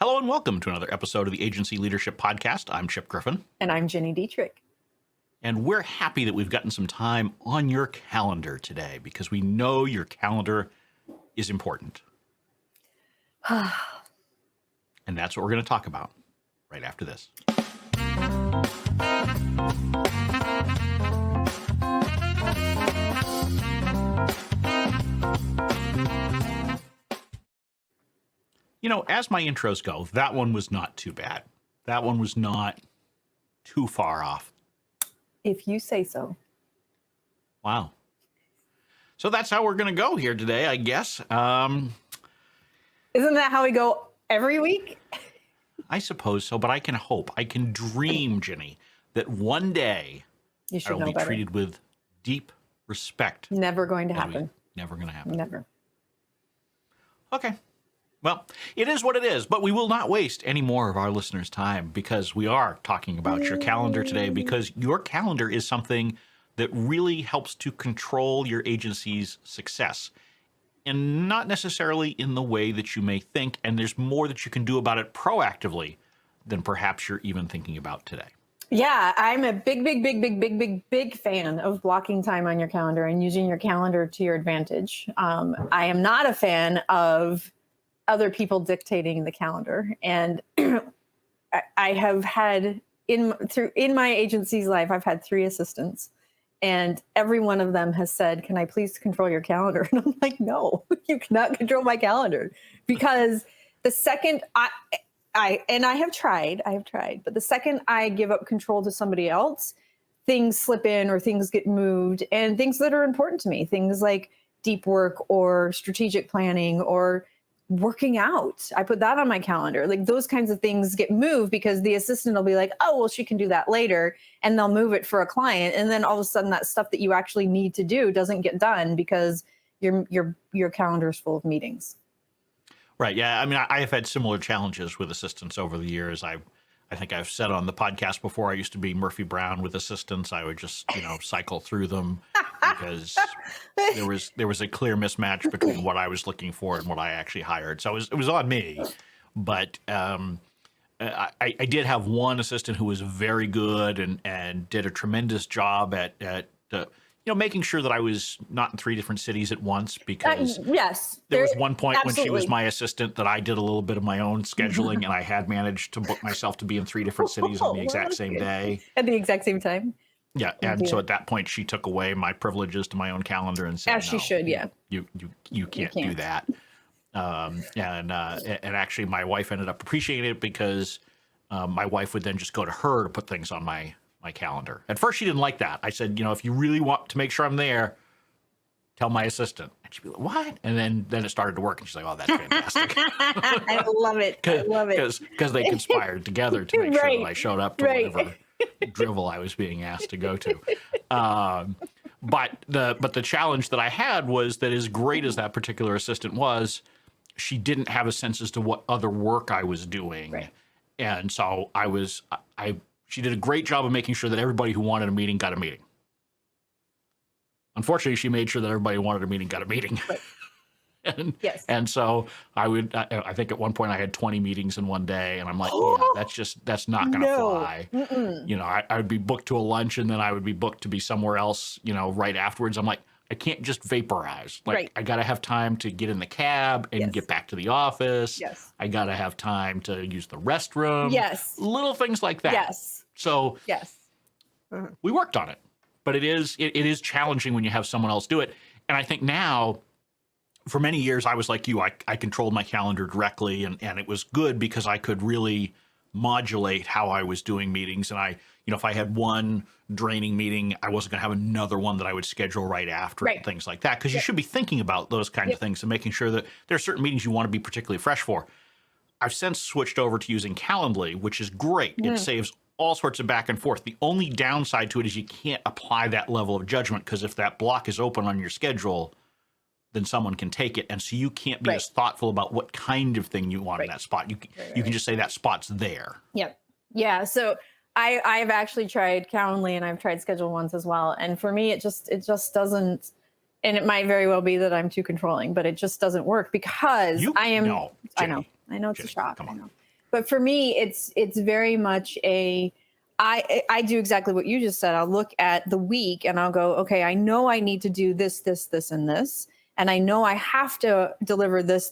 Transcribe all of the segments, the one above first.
Hello and welcome to another episode of the Agency Leadership Podcast. I'm Chip Griffin. And I'm Gini Dietrich. And we're happy that we've gotten some time on your calendar today because we know your calendar is important. And that's what we're going to talk about right after this. You know, as my intros go, that one was not too bad. That one was not too far off. If you say so. Wow. So that's how we're going to go here today, I guess. Isn't that how we go every week? I suppose so, but I can hope, I can dream, Ginny, that one day I will be treated with deep respect. Never going to happen. Never going to happen. Never. Okay. Well, it is what it is, but we will not waste any more of our listeners' time because we are talking about your calendar today, because your calendar is something that really helps to control your agency's success, and not necessarily in the way that you may think. And there's more that you can do about it proactively than perhaps you're even thinking about today. Yeah, I'm a big fan of blocking time on your calendar and using your calendar to your advantage. I am not a fan of other people dictating the calendar. And I have had in my agency's life, I've had 3 assistants, and every one of them has said, "Can I please control your calendar?" And I'm like, "No, you cannot control my calendar," because the second I have tried, but the second I give up control to somebody else, things slip in or things get moved, and things that are important to me, things like deep work or strategic planning or working out. I put that on my calendar. Like those kinds of things get moved because the assistant will be like, "Oh, well, she can do that later." And they'll move it for a client. And then all of a sudden that stuff that you actually need to do doesn't get done because your calendar is full of meetings. Right. Yeah. I mean, I have had similar challenges with assistants over the years. I think I've said on the podcast before, I used to be Murphy Brown with assistants. I would just, cycle through them because there was a clear mismatch between what I was looking for and what I actually hired. So it was on me. But I did have one assistant who was very good and did a tremendous job at making sure that I was not in 3 different cities at once, because yes, there was one point absolutely. when she was my assistant that I did a little bit of my own scheduling, and I had managed to book myself to be in 3 different cities on the exact same day. At the exact same time. Yeah, and so at that point, she took away my privileges to my own calendar and said, "As she should, yeah. You can't do that." And actually, my wife ended up appreciating it because my wife would then just go to her to put things on my calendar. At first, she didn't like that. I said, if you really want to make sure I'm there, tell my assistant. And she'd be like, "What?" And then it started to work, and she's like, "Oh, that's fantastic." I love it. I love it. Because they conspired together to make sure that I showed up to whatever drivel I was being asked to go to. But the challenge that I had was that, as great as that particular assistant was, she didn't have a sense as to what other work I was doing. Right. And so she did a great job of making sure that everybody who wanted a meeting got a meeting. Unfortunately, she made sure that everybody who wanted a meeting got a meeting. Right. And so I think at one point I had 20 meetings in one day, and I'm like, that's not going to fly. I would be booked to a lunch, and then I would be booked to be somewhere else, right afterwards. I'm like, I can't just vaporize. I got to have time to get in the cab and get back to the office. Yes. I got to have time to use the restroom. Yes. Little things like that. Yes. So we worked on it, but it is challenging when you have someone else do it. And I think now, for many years, I was like you. I controlled my calendar directly, and it was good because I could really modulate how I was doing meetings. And if I had one draining meeting, I wasn't going to have another one that I would schedule right after and things like that. Because you should be thinking about those kinds of things and making sure that there are certain meetings you want to be particularly fresh for. I've since switched over to using Calendly, which is great. It saves all sorts of back and forth. The only downside to it is you can't apply that level of judgment, because if that block is open on your schedule, then someone can take it. And so you can't be as thoughtful about what kind of thing you want in that spot. You can just say that spot's there. Yep. Yeah. So I've actually tried Calendly, and I've tried Schedule Once as well. And for me, it just doesn't, and it might very well be that I'm too controlling, but it just doesn't work because I know it's a shock. I know. But for me, it's very much I do exactly what you just said. I'll look at the week and I'll go, okay, I know I need to do this, and this, and I know I have to deliver this,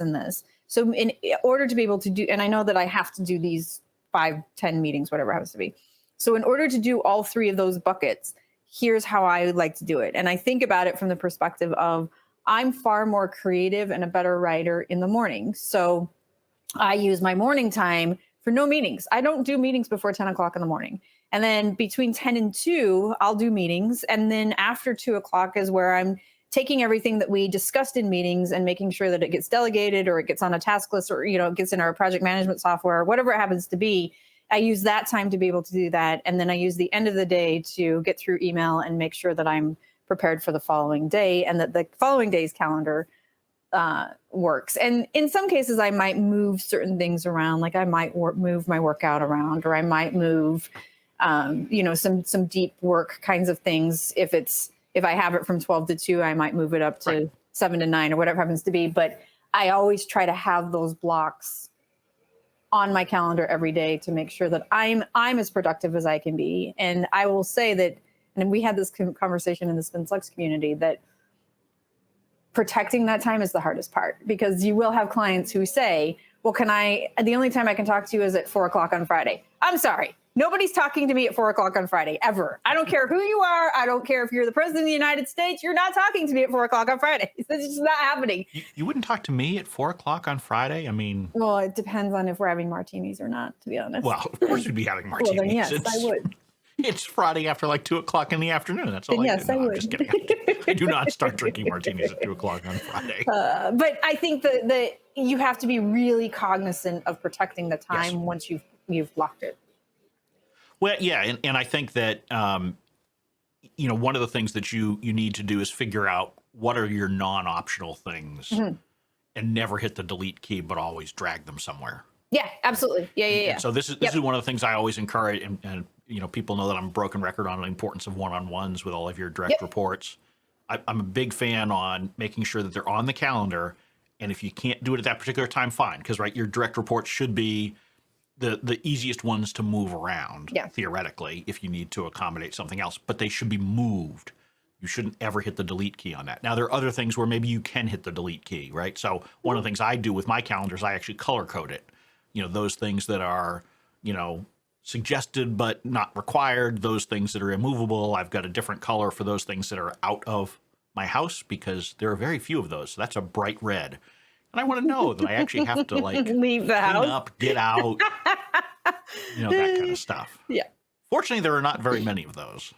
and this. So in order to be able to do, and I know that I have to do these 5, 10 meetings, whatever it happens to be. So in order to do all 3 of those buckets, here's how I would like to do it. And I think about it from the perspective of I'm far more creative and a better writer in the morning. So I use my morning time for no meetings. I don't do meetings before 10 o'clock in the morning. And then between 10 and 2, I'll do meetings. And then after 2 o'clock is where I'm taking everything that we discussed in meetings and making sure that it gets delegated or it gets on a task list or, it gets in our project management software, whatever it happens to be. I use that time to be able to do that. And then I use the end of the day to get through email and make sure that I'm prepared for the following day and that the following day's calendar works. And in some cases, I might move certain things around, like I might move my workout around, or I might move, some deep work kinds of things. If I have it from 12 to 2, I might move it up to 7 to 9 or whatever happens to be. But I always try to have those blocks on my calendar every day to make sure that I'm as productive as I can be. And I will say that, and we had this conversation in the SpinSucks community, that protecting that time is the hardest part, because you will have clients who say, well, the only time I can talk to you is at 4 o'clock on Friday. I'm sorry. Nobody's talking to me at 4 o'clock on Friday, ever. I don't care who you are. I don't care if you're the president of the United States. You're not talking to me at 4 o'clock on Friday. It's just not happening. You wouldn't talk to me at 4 o'clock on Friday? I mean... Well, it depends on if we're having martinis or not, to be honest. Well, of course we'd be having martinis. Well, then yes, I would. It's Friday after like 2 o'clock in the afternoon. That's all yes, I do. No, I would. I'm just kidding. I do not start drinking martinis at 2 o'clock on Friday. But I think that you have to be really cognizant of protecting the time once you've blocked it. Well, yeah, and I think that one of the things that you need to do is figure out what are your non-optional things, and never hit the delete key, but always drag them somewhere. Yeah, absolutely. Yeah. And so this is one of the things I always encourage, and people know that I'm a broken record on the importance of one-on-ones with all of your direct reports. I'm a big fan on making sure that they're on the calendar, and if you can't do it at that particular time, fine, because your direct reports should be the easiest ones to move around, theoretically, if you need to accommodate something else, but they should be moved. You shouldn't ever hit the delete key on that. Now, there are other things where maybe you can hit the delete key, right? So one of the things I do with my calendar is I actually color code it. Those things that are, suggested but not required, those things that are immovable. I've got a different color for those things that are out of my house, because there are very few of those. So that's a bright red. And I want to know that I actually have to leave the house, clean up, get out, that kind of stuff. Yeah. Fortunately, there are not very many of those.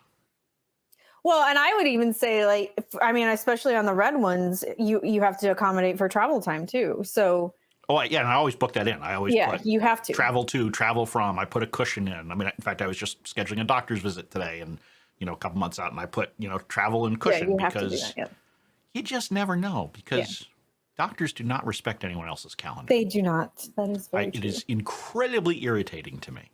Well, and I would even say, especially on the red ones, you have to accommodate for travel time too. So. Oh, yeah, and I always book that in. I always put you have to. Travel to, travel from. I put a cushion in. I mean, in fact, I was just scheduling a doctor's visit today, and a couple months out, and I put travel and cushion, you have because to do that, you just never know, because doctors do not respect anyone else's calendar. They do not. That is very true. It is incredibly irritating to me,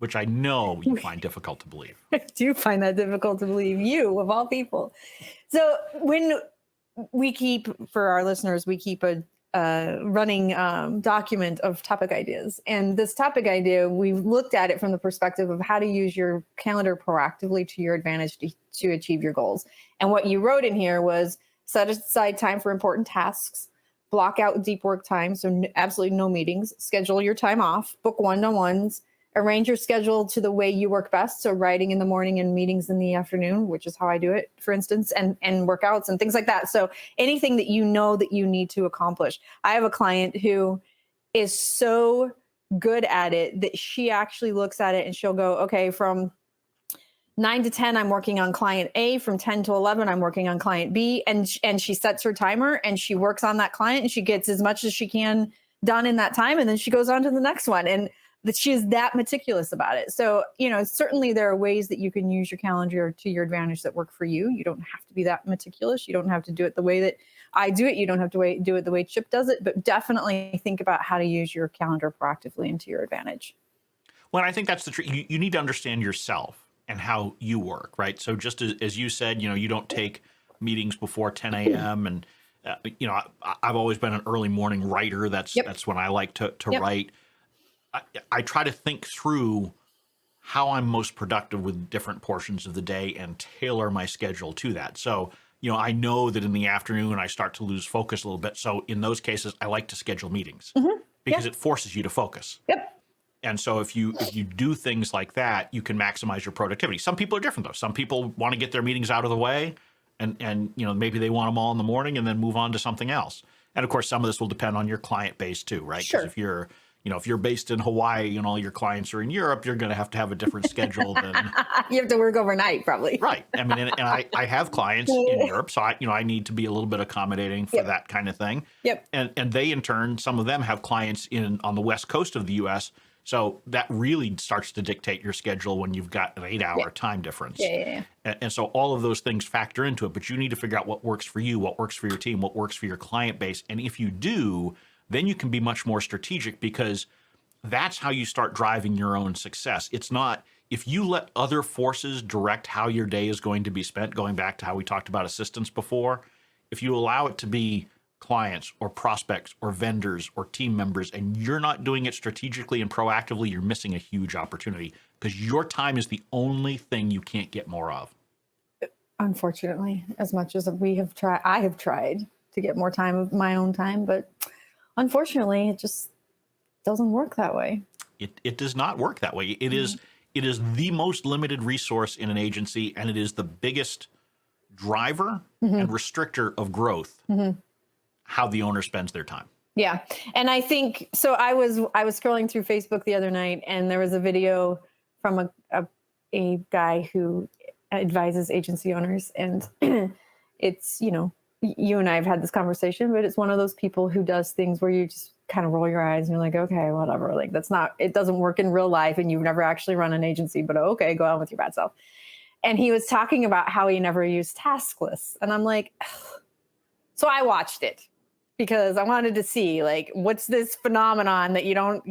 which I know you find difficult to believe. I do find that difficult to believe, you of all people. So when we keep, for our listeners, we keep a running document of topic ideas. And this topic idea, we've looked at it from the perspective of how to use your calendar proactively to your advantage to achieve your goals. And what you wrote in here was set aside time for important tasks, block out deep work time, so absolutely no meetings, schedule your time off, book one-on-ones, arrange your schedule to the way you work best. So writing in the morning and meetings in the afternoon, which is how I do it, for instance, and workouts and things like that. So anything that you know that you need to accomplish. I have a client who is so good at it that she actually looks at it and she'll go, okay, from 9 to 10, I'm working on client A. From 10 to 11, I'm working on client B. And she sets her timer and she works on that client and she gets as much as she can done in that time. And then she goes on to the next one. And that she is that meticulous about it. So, certainly there are ways that you can use your calendar to your advantage that work for you. You don't have to be that meticulous. You don't have to do it the way that I do it. You don't have to do it the way Chip does it, but definitely think about how to use your calendar proactively into your advantage. Well, I think that's the trick. You need to understand yourself and how you work, right? So just as you said, you don't take meetings before 10 a.m. and I've always been an early morning writer. That's when I like to write. I try to think through how I'm most productive with different portions of the day and tailor my schedule to that. So, I know that in the afternoon I start to lose focus a little bit. So in those cases, I like to schedule meetings because it forces you to focus. Yep. And so if you do things like that, you can maximize your productivity. Some people are different though. Some people want to get their meetings out of the way and maybe they want them all in the morning and then move on to something else. And of course, some of this will depend on your client base too, right? Sure. Because if you're based in Hawaii and all your clients are in Europe, you're going to have a different schedule than you have to work overnight probably. Right. I mean, and I have clients in Europe, so I need to be a little bit accommodating for that kind of thing. Yep. And they in turn, some of them have clients on the West Coast of the US. So that really starts to dictate your schedule when you've got an 8-hour time difference. Yeah. And so all of those things factor into it, but you need to figure out what works for you, what works for your team, what works for your client base. And if you do, then you can be much more strategic because that's how you start driving your own success. It's not if you let other forces direct how your day is going to be spent, going back to how we talked about assistance before, if you allow it to be clients or prospects or vendors or team members, and you're not doing it strategically and proactively, you're missing a huge opportunity because your time is the only thing you can't get more of. Unfortunately, as much as I have tried to get more time of my own time, but unfortunately, it just doesn't work that way. It does not work that way. It is the most limited resource in an agency, and it is the biggest driver and restrictor of growth. How the owner spends their time. Yeah. And I think, so I was scrolling through Facebook the other night and there was a video from a guy who advises agency owners. And it's, you and I have had this conversation, but it's one of those people who does things where you just kind of roll your eyes and you're like, okay, whatever. Like it doesn't work in real life and you've never actually run an agency, but okay, go on with your bad self. And he was talking about how he never used task lists. And I'm like, ugh. So I watched it. Because I wanted to see, like, what's this phenomenon that you don't,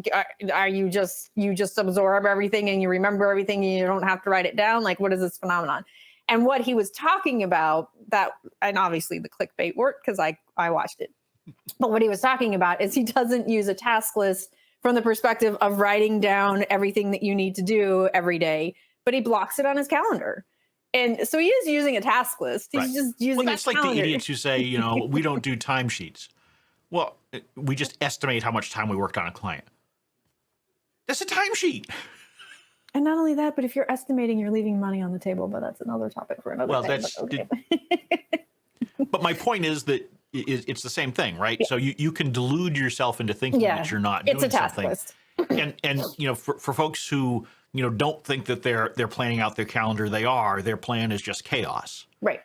you just absorb everything and you remember everything and you don't have to write it down? Like, what is this phenomenon? And what he was talking about and obviously the clickbait worked because I watched it. But what he was talking about is he doesn't use a task list from the perspective of writing down everything that you need to do every day, but he blocks it on his calendar. And so he is using a task list. He's just using that's like the idiots who say, we don't do timesheets. Well, we just estimate how much time we worked on a client. That's a timesheet. And not only that, but if you're estimating, you're leaving money on the table. But that's another topic for another day. That's okay. But my point is that it's the same thing, right? Yeah. So you can delude yourself into thinking that you're not doing something. It's a task list. And for folks who don't think that they're planning out their calendar, their plan is just chaos. Right.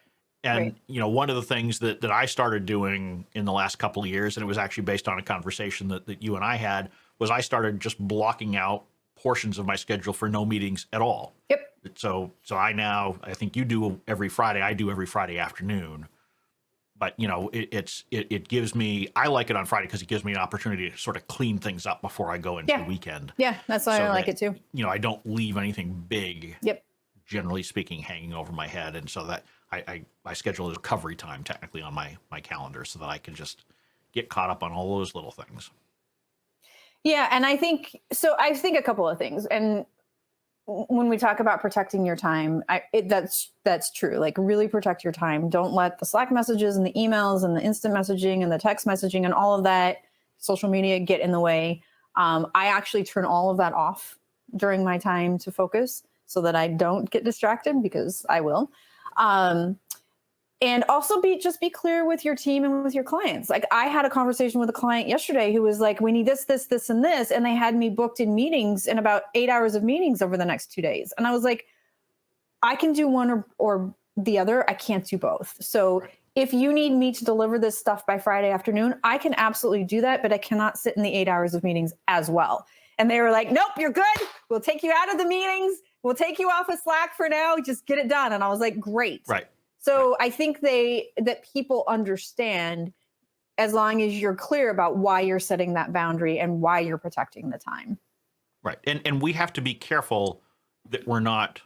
And, one of the things that I started doing in the last couple of years, and it was actually based on a conversation that you and I had, was I started just blocking out portions of my schedule for no meetings at all. Yep. So I think you do every Friday, I do every Friday afternoon. But, it gives me, I like it on Friday because it gives me an opportunity to sort of clean things up before I go into the weekend. Yeah, that's why I like it too. I don't leave anything big, generally speaking, hanging over my head. And so that I schedule a recovery time technically on my calendar so that I can just get caught up on all those little things. Yeah. And I think a couple of things. And when we talk about protecting your time, that's true. Like really protect your time. Don't let the Slack messages and the emails and the instant messaging and the text messaging and all of that social media get in the way. I actually turn all of that off during my time to focus so that I don't get distracted because I will. And also be clear with your team and with your clients. Like I had a conversation with a client yesterday who was like, we need this, this, this, and this. And they had me booked in meetings in about 8 hours of meetings over the next 2 days. And I was like, I can do one or the other. I can't do both. So if you need me to deliver this stuff by Friday afternoon, I can absolutely do that, but I cannot sit in the 8 hours of meetings as well. And they were like, nope, you're good. We'll take you out of the meetings. We'll take you off of Slack for now. Just get it done. And I was like, great. Right. So I think that people understand as long as you're clear about why you're setting that boundary and why you're protecting the time. Right. And we have to be careful that we're not,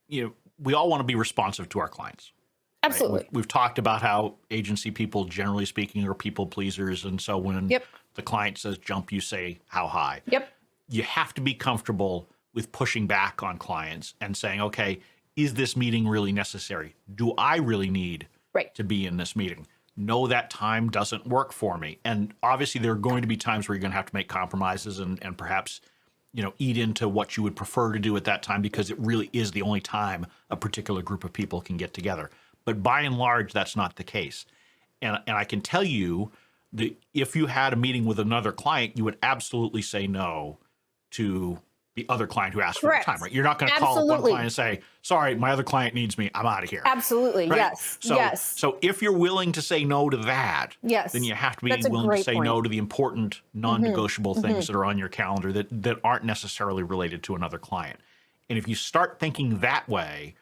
we all want to be responsive to our clients. Absolutely. We've talked about how agency people, generally speaking, are people pleasers. And so when the client says jump, you say how high. Yep. You have to be comfortable with pushing back on clients and saying, okay, is this meeting really necessary? Do I really need to be in this meeting? No, that time doesn't work for me. And obviously there are going to be times where you're going to have to make compromises and perhaps, eat into what you would prefer to do at that time, because it really is the only time a particular group of people can get together. But by and large, that's not the case. And I can tell you that if you had a meeting with another client, you would absolutely say no to the other client who asked for the time, right? You're not going to call one client and say, sorry, my other client needs me, I'm out of here. Absolutely. Right? Yes. So if you're willing to say no to that, then you have to be willing to say no to the important non-negotiable things that are on your calendar that aren't necessarily related to another client. And if you start thinking that way,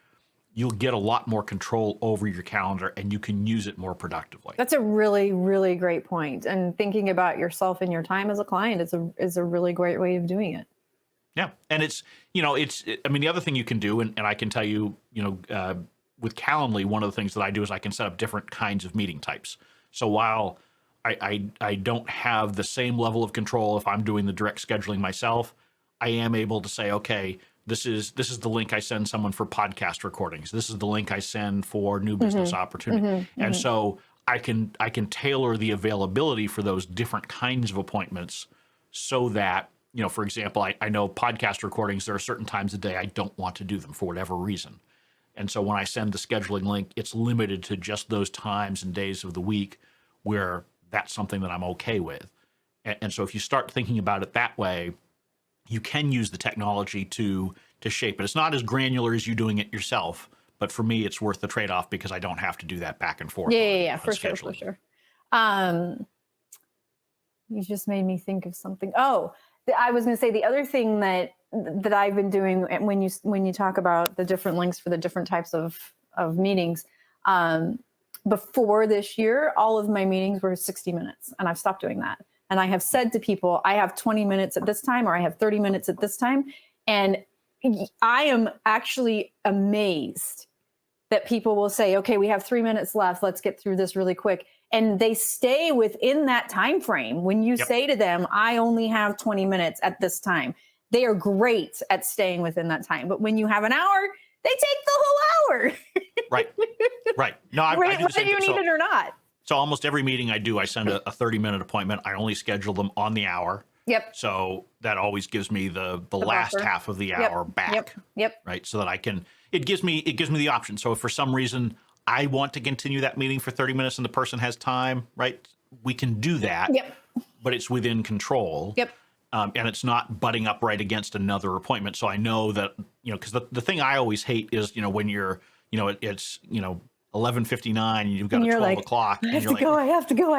you'll get a lot more control over your calendar and you can use it more productively. That's a really, really great point. And thinking about yourself and your time as a client is a really great way of doing it. Yeah. And the other thing you can do, and I can tell you, with Calendly, one of the things that I do is I can set up different kinds of meeting types. So while I don't have the same level of control if I'm doing the direct scheduling myself, I am able to say, okay, this is the link I send someone for podcast recordings. This is the link I send for new business opportunity. And so I can tailor the availability for those different kinds of appointments so that, for example, I know podcast recordings, there are certain times of day I don't want to do them for whatever reason. And so when I send the scheduling link, it's limited to just those times and days of the week where that's something that I'm okay with. And so if you start thinking about it that way, you can use the technology to shape it. It's not as granular as you doing it yourself, but for me, it's worth the trade-off because I don't have to do that back and forth. For sure. You just made me think of something. Oh, I was going to say the other thing that I've been doing when you talk about the different links for the different types of meetings. Before this year, all of my meetings were 60 minutes, and I've stopped doing that. And I have said to people, I have 20 minutes at this time, or I have 30 minutes at this time. And I am actually amazed that people will say, okay, we have 3 minutes left. Let's get through this really quick. And they stay within that time frame. When you say to them, I only have 20 minutes at this time, they are great at staying within that time. But when you have an hour, they take the whole hour. Right. No, I do the whether same you thing. need it or not. So almost every meeting I do, I send a 30-minute appointment. I only schedule them on the hour. Yep. So that always gives me the last buffer. half of the hour back. Yep. Right. So that it gives me the option. So if for some reason I want to continue that meeting for 30 minutes and the person has time, right, we can do that. Yep. But it's within control. Yep. And it's not butting up right against another appointment. So I know that, because the thing I always hate is, when you're, it's 11:59 and you've got a 12 o'clock. I have to go. I have to go.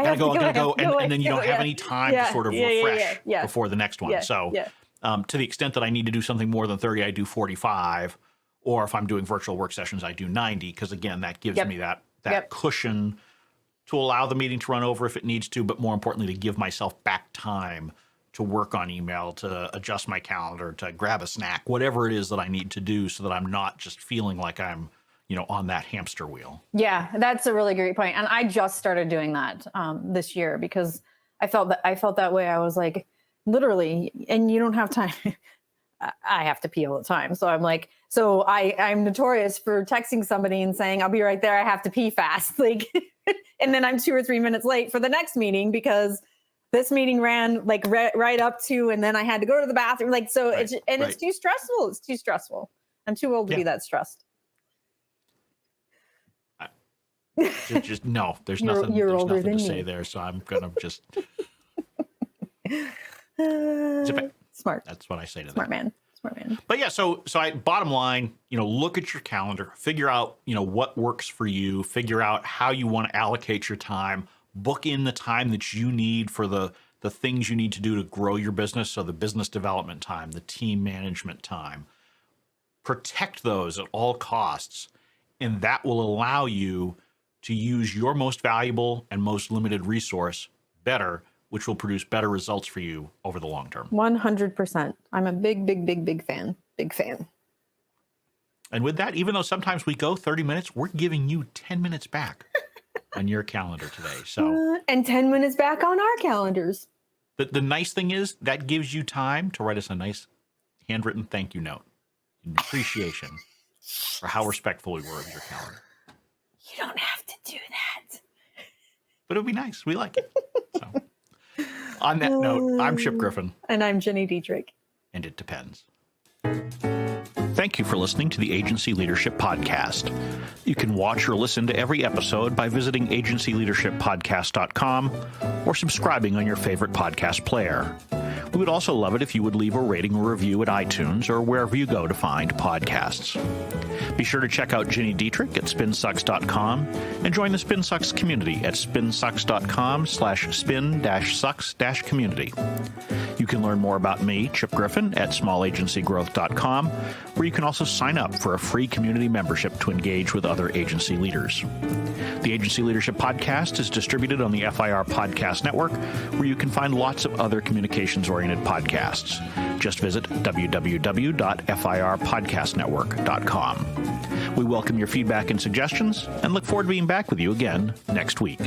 And then you don't have any time to sort of refresh before the next one. So to the extent that I need to do something more than 30, I do 45. Or if I'm doing virtual work sessions, I do 90. Because again, that gives me that cushion to allow the meeting to run over if it needs to, but more importantly, to give myself back time to work on email, to adjust my calendar, to grab a snack, whatever it is that I need to do so that I'm not just feeling like I'm on that hamster wheel. Yeah, that's a really great point. And I just started doing that this year because I felt that way. I was like, literally, and you don't have time. I have to pee all the time. So I'm like, I'm notorious for texting somebody and saying, I'll be right there. I have to pee fast. Like, and then I'm 2 or 3 minutes late for the next meeting because this meeting ran like right up to, and then I had to go to the bathroom. Like, so it's too stressful. It's too stressful. I'm too old to be that stressed. Just no, there's nothing to say there. So I'm going to just zip it. Smart. That's what I say to them. Smart man. But yeah, so bottom line, look at your calendar, figure out, what works for you, figure out how you want to allocate your time, book in the time that you need for the things you need to do to grow your business. So the business development time, the team management time, protect those at all costs. And that will allow you to use your most valuable and most limited resource better, which will produce better results for you over the long term. 100%. I'm a big fan. Big fan. And with that, even though sometimes we go 30 minutes, we're giving you 10 minutes back on your calendar today. So, and 10 minutes back on our calendars. the nice thing is that gives you time to write us a nice handwritten thank you note in appreciation for how respectful we were of your calendar. You don't have to do that. But it would be nice. We like it. So, on that note, I'm Chip Griffin. And I'm Jenny Dietrich. And it depends. Thank you for listening to the Agency Leadership Podcast. You can watch or listen to every episode by visiting agencyleadershippodcast.com or subscribing on your favorite podcast player. We would also love it if you would leave a rating or review at iTunes or wherever you go to find podcasts. Be sure to check out Ginny Dietrich at spinsucks.com and join the SpinSucks community at spinsucks.com/spin-sucks-community. You can learn more about me, Chip Griffin, at small-agency-growth.com, where you can also sign up for a free community membership to engage with other agency leaders. The Agency Leadership Podcast is distributed on the FIR Podcast Network, where you can find lots of other communications-oriented podcasts. Just visit www.firpodcastnetwork.com. We welcome your feedback and suggestions and look forward to being back with you again next week.